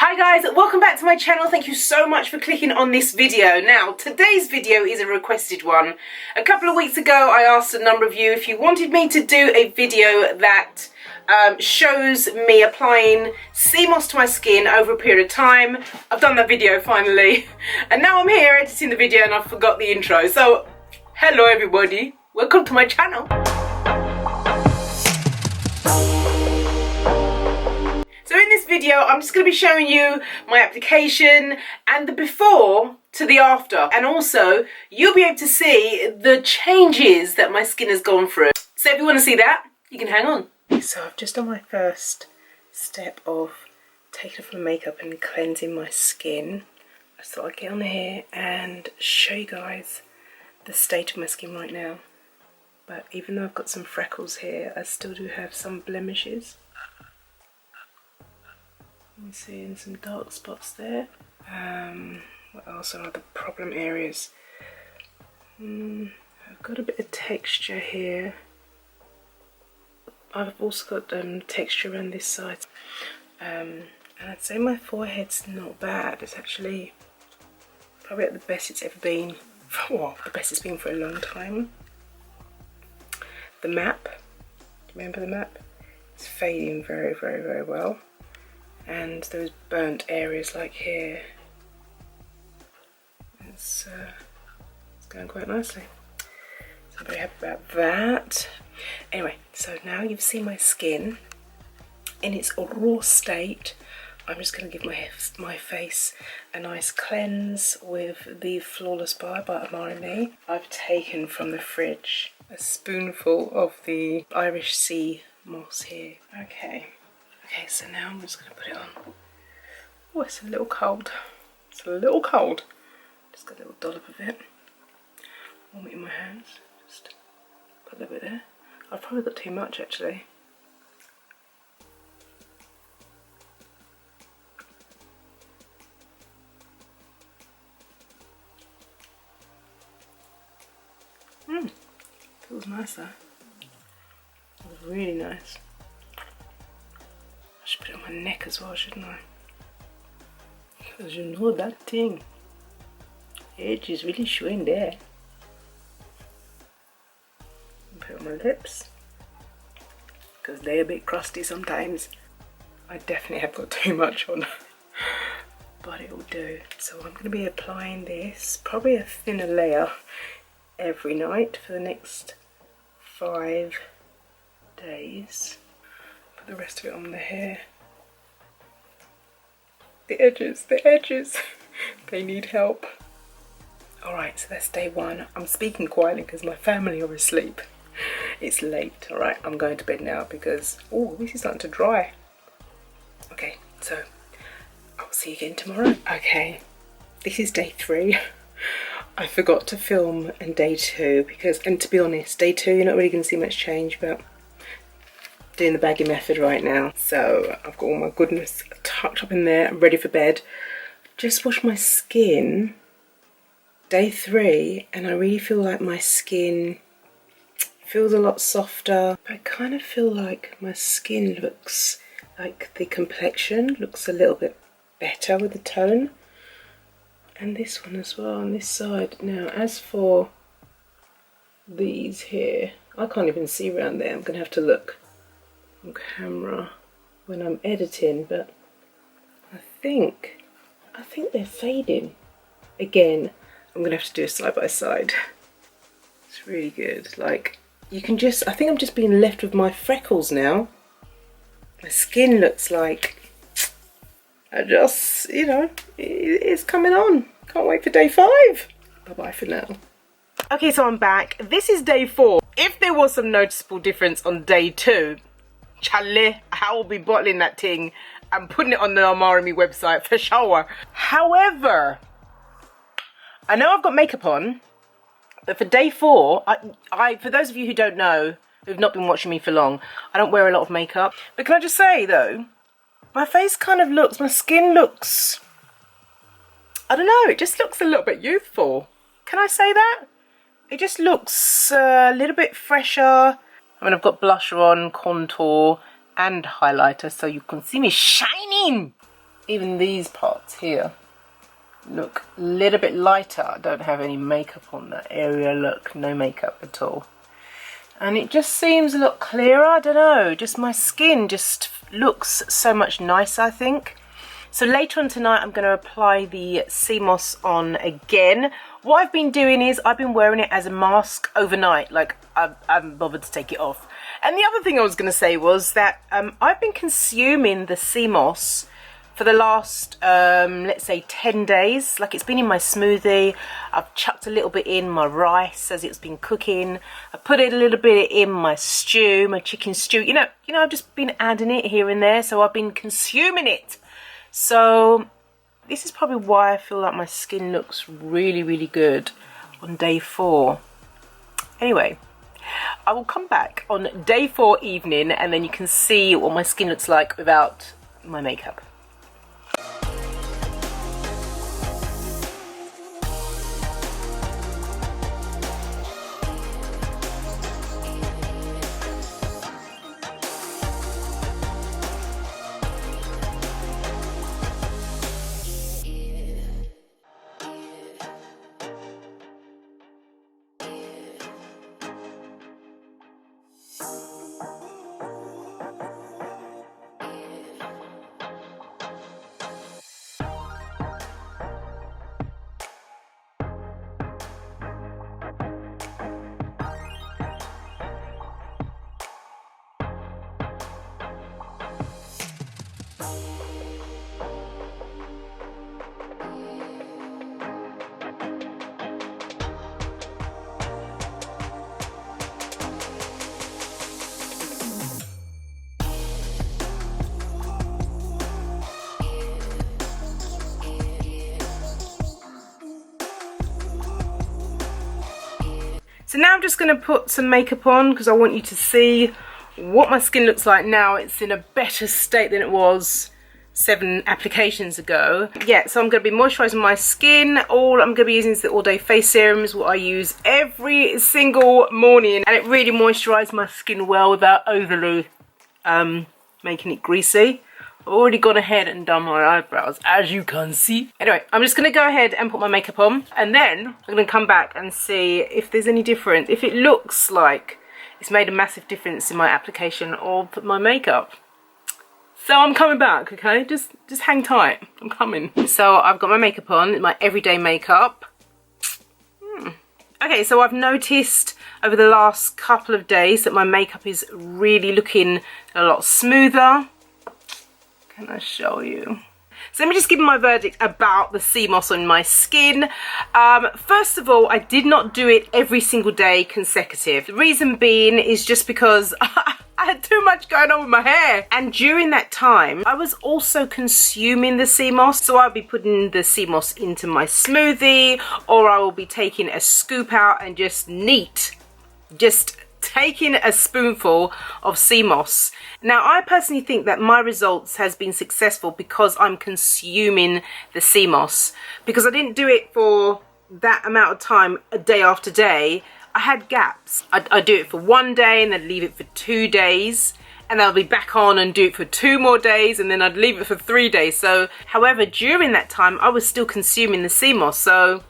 Hi guys, welcome back to my channel. Thank you so much for clicking on this video. Now, today's video is a requested one. A couple of weeks ago, I asked a number of you if you wanted me to do a video that shows me applying sea moss to my skin over a period of time. I've done that video finally, and now I'm here editing the video and I forgot the intro. So, hello everybody, welcome to my channel. So in this video, I'm just going to be showing you my application and the before to the after. And also, you'll be able to see the changes that my skin has gone through. So if you want to see that, you can hang on. So I've just done my first step of taking off my makeup and cleansing my skin. I thought I'd get on here and show you guys the state of my skin right now. But even though I've got some freckles here, I still do have some blemishes. I'm seeing some dark spots there. What else are the problem areas? I've got a bit of texture here. I've also got texture around this side. And I'd say my forehead's not bad. It's actually probably at the best it's ever been. Well, the best it's been for a long time. The map, remember the map? It's fading very, very, very well. And those burnt areas like here, it's going quite nicely. So I'm very happy about that. Anyway, so now you've seen my skin in its raw state. I'm just going to give my face a nice cleanse with the Flawless by Amare-Me. I've taken from the fridge a spoonful of the Irish sea moss here. Okay, so now I'm just going to put it on. Oh, it's a little cold. It's a little cold. Just got a little dollop of it. Warm it in my hands. Just put a little bit there. I've probably got too much actually. Feels nice though. Feels really nice. I should put it on my neck as well, shouldn't I? Because you know that thing, edge is really showing there. Put it on my lips, because they're a bit crusty sometimes. I definitely have got too much on, but it will do. So I'm going to be applying this, probably a thinner layer, every night for the next 5 days. Put the rest of it on the hair. The edges, they need help. Alright, so that's day one. I'm speaking quietly because my family are asleep. It's late, alright, I'm going to bed now because, oh, this is starting to dry. Okay, so I'll see you again tomorrow. Okay, this is day 3. I forgot to film in day 2 because, and to be honest, day 2 you're not really going to see much change, but doing the baggy method right now. So I've got all my goodness tucked up in there. I'm ready for bed. Just washed my skin day 3 and I really feel like my skin feels a lot softer. I kind of feel like my skin looks like the complexion looks a little bit better with the tone. And this one as well on this side. Now as for these here, I can't even see around there. I'm gonna have to look on camera when I'm editing, but I think they're fading. Again, I'm gonna have to do a side by side. It's really good. Like you can just, I think I'm just being left with my freckles now. My skin looks like, I just, you know, it's coming on. Can't wait for day 5. Bye bye for now. Okay, so I'm back. This is day 4. If there was some noticeable difference on day 2, Charlie, I will be bottling that thing and putting it on the Amare-Me website for sure. However, I know I've got makeup on, but for day 4, I for those of you who don't know, who've not been watching me for long, I don't wear a lot of makeup. But can I just say though, my face kind of looks, my skin looks, I don't know, it just looks a little bit youthful. Can I say that? It just looks a little bit fresher. I mean, I've got blusher on, contour, and highlighter, so you can see me shining. even these parts here look a little bit lighter. I don't have any makeup on that area. Look, no makeup at all. And it just seems a lot clearer. I don't know, just my skin just looks so much nicer, I think. So later on tonight, I'm going to apply the sea moss on again. What I've been doing is I've been wearing it as a mask overnight. Like, I haven't bothered to take it off. And the other thing I was going to say was that I've been consuming the sea moss for the last, let's say 10 days. Like, it's been in my smoothie. I've chucked a little bit in my rice as it's been cooking. I put it a little bit in my stew, my chicken stew. You know, I've just been adding it here and there. So I've been consuming it. So this is probably why I feel like my skin looks really, really good on day 4. Anyway, I will come back on day 4 evening and then you can see what my skin looks like without my makeup. So now I'm just going to put some makeup on because I want you to see what my skin looks like now. It's in a better state than it was 7 applications ago. Yeah, so I'm going to be moisturising my skin. All I'm going to be using is the All Day Face Serum, is what I use every single morning. And it really moisturises my skin well without overly making it greasy. I've already gone ahead and done my eyebrows, as you can see. Anyway, I'm just going to go ahead and put my makeup on. And then I'm going to come back and see if there's any difference. If it looks like it's made a massive difference in my application of my makeup. So I'm coming back, okay? Just hang tight. I'm coming. So I've got my makeup on, my everyday makeup. Okay, so I've noticed over the last couple of days that my makeup is really looking a lot smoother. Can I show you? So let me just give my verdict about the sea moss on my skin. First of all, I did not do it every single day consecutive. The reason being is just because I had too much going on with my hair. And during that time, I was also consuming the sea moss. So I'll be putting the sea moss into my smoothie, or I will be taking a scoop out and just taking a spoonful of sea moss. Now, I personally think that my results has been successful because I'm consuming the sea moss. Because I didn't do it for that amount of time, day after day. I had gaps. I'd do it for 1 day and then leave it for 2 days. And I'll be back on and do it for 2 more days, and then I'd leave it for 3 days. So, however, during that time, I was still consuming the sea moss. So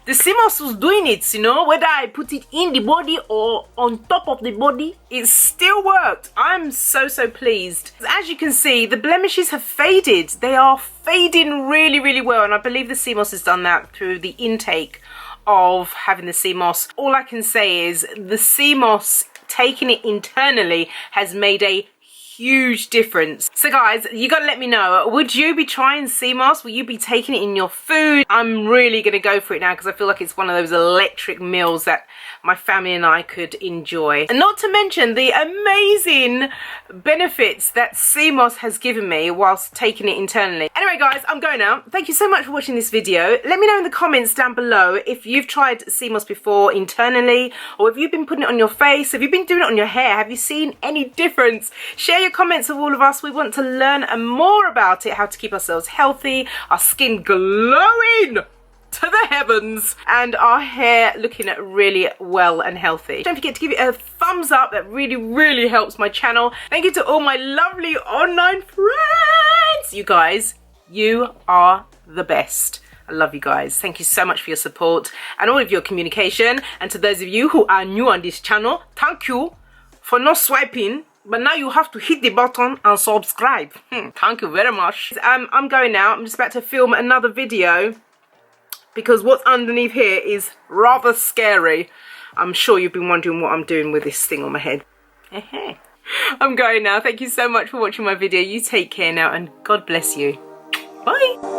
the sea moss was doing it, you know, whether I put it in the body or on top of the body, it still worked. I'm so pleased. As you can see, the blemishes have faded. They are fading really, really well, and I believe the sea moss has done that through the intake of having the sea moss. All I can say is the sea moss, taking it internally, has made a huge difference. So guys, you gotta let me know, would you be trying sea moss? Will you be taking it in your food? I'm really gonna go for it now because I feel like it's one of those electric meals that my family and I could enjoy. And not to mention the amazing benefits that sea moss has given me whilst taking it internally. Anyway guys, I'm going now. Thank you so much for watching this video. Let me know in the comments down below if you've tried sea moss before internally, or if you've been putting it on your face, have you been doing it on your hair, have you seen any difference? Share your comments with all of us. We want to learn more about it, how to keep ourselves healthy, our skin glowing. to the heavens, and our hair looking really well and healthy. Don't forget to give it a thumbs up. That really helps my channel. Thank you to all my lovely online friends. You guys, you are the best. I love you guys. Thank you so much for your support and all of your communication. And to those of you who are new on this channel, thank you for not swiping, but now you have to hit the button and subscribe. Thank you very much. I'm going now. I'm just about to film another video because what's underneath here is rather scary. I'm sure you've been wondering what I'm doing with this thing on my head. I'm going now. Thank you so much for watching my video. You take care now and God bless you. Bye.